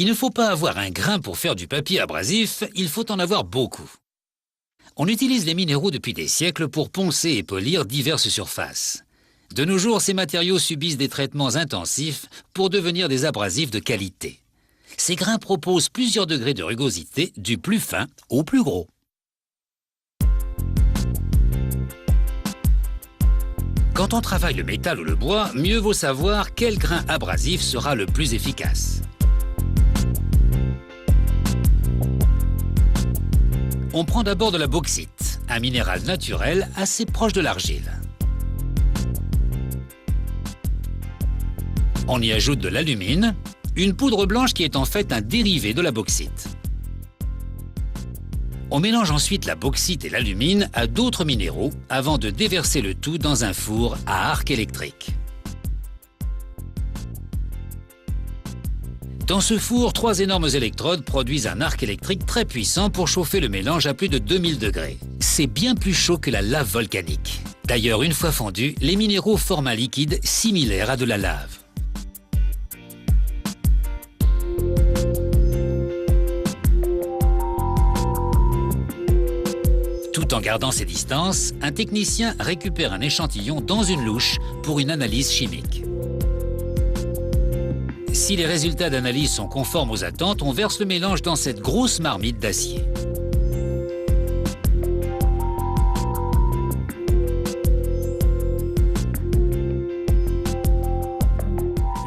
Il ne faut pas avoir un grain pour faire du papier abrasif, il faut en avoir beaucoup. On utilise les minéraux depuis des siècles pour poncer et polir diverses surfaces. De nos jours, ces matériaux subissent des traitements intensifs pour devenir des abrasifs de qualité. Ces grains proposent plusieurs degrés de rugosité, du plus fin au plus gros. Quand on travaille le métal ou le bois, mieux vaut savoir quel grain abrasif sera le plus efficace. On prend d'abord de la bauxite, un minéral naturel assez proche de l'argile. On y ajoute de l'alumine, une poudre blanche qui est en fait un dérivé de la bauxite. On mélange ensuite la bauxite et l'alumine à d'autres minéraux avant de déverser le tout dans un four à arc électrique. Dans ce four, 3 énormes électrodes produisent un arc électrique très puissant pour chauffer le mélange à plus de 2000 degrés. C'est bien plus chaud que la lave volcanique. D'ailleurs, une fois fondus, les minéraux forment un liquide similaire à de la lave. Tout en gardant ses distances, un technicien récupère un échantillon dans une louche pour une analyse chimique. Si les résultats d'analyse sont conformes aux attentes, on verse le mélange dans cette grosse marmite d'acier.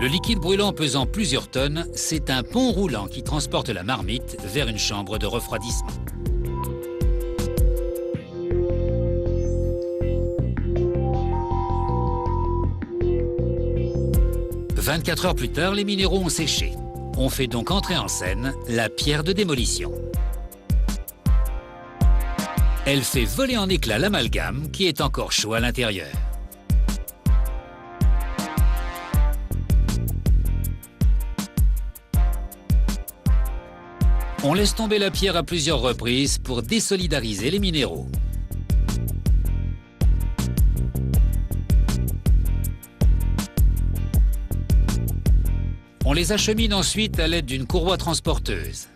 Le liquide brûlant pesant plusieurs tonnes, c'est un pont roulant qui transporte la marmite vers une chambre de refroidissement. 24 heures plus tard, les minéraux ont séché. On fait donc entrer en scène la pierre de démolition. Elle fait voler en éclats l'amalgame qui est encore chaud à l'intérieur. On laisse tomber la pierre à plusieurs reprises pour désolidariser les minéraux. On les achemine ensuite à l'aide d'une courroie transporteuse.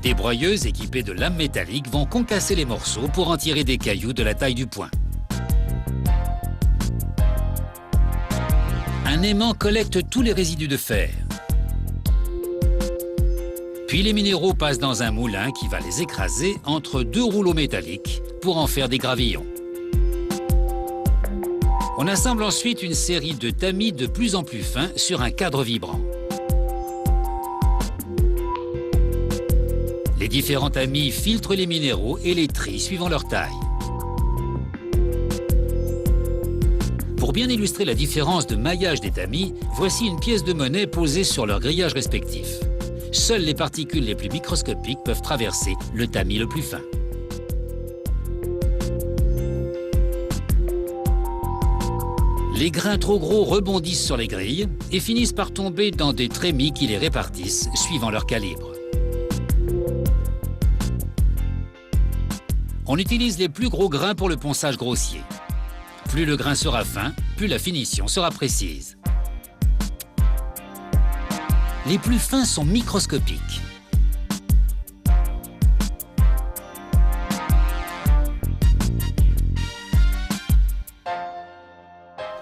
Des broyeuses équipées de lames métalliques vont concasser les morceaux pour en tirer des cailloux de la taille du poing. Un aimant collecte tous les résidus de fer. Puis les minéraux passent dans un moulin qui va les écraser entre 2 rouleaux métalliques pour en faire des gravillons. On assemble ensuite une série de tamis de plus en plus fins sur un cadre vibrant. Les différents tamis filtrent les minéraux et les trient suivant leur taille. Pour bien illustrer la différence de maillage des tamis, voici une pièce de monnaie posée sur leur grillage respectif. Seules les particules les plus microscopiques peuvent traverser le tamis le plus fin. Les grains trop gros rebondissent sur les grilles et finissent par tomber dans des trémies qui les répartissent suivant leur calibre. On utilise les plus gros grains pour le ponçage grossier. Plus le grain sera fin, plus la finition sera précise. Les plus fins sont microscopiques.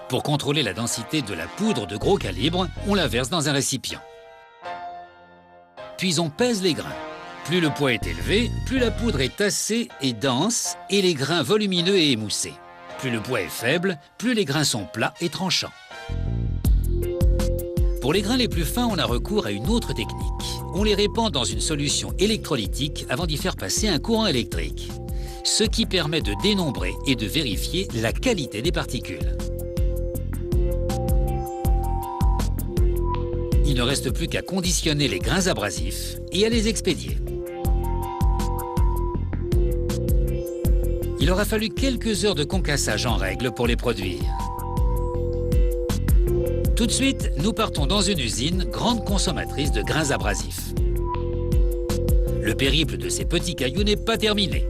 Pour contrôler la densité de la poudre de gros calibre, on la verse dans un récipient. Puis on pèse les grains. Plus le poids est élevé, plus la poudre est tassée et dense et les grains volumineux et émoussés. Plus le poids est faible, plus les grains sont plats et tranchants. Pour les grains les plus fins, on a recours à une autre technique. On les répand dans une solution électrolytique avant d'y faire passer un courant électrique, ce qui permet de dénombrer et de vérifier la qualité des particules. Il ne reste plus qu'à conditionner les grains abrasifs et à les expédier. Il aura fallu quelques heures de concassage en règle pour les produire. Tout de suite, nous partons dans une usine grande consommatrice de grains abrasifs. Le périple de ces petits cailloux n'est pas terminé.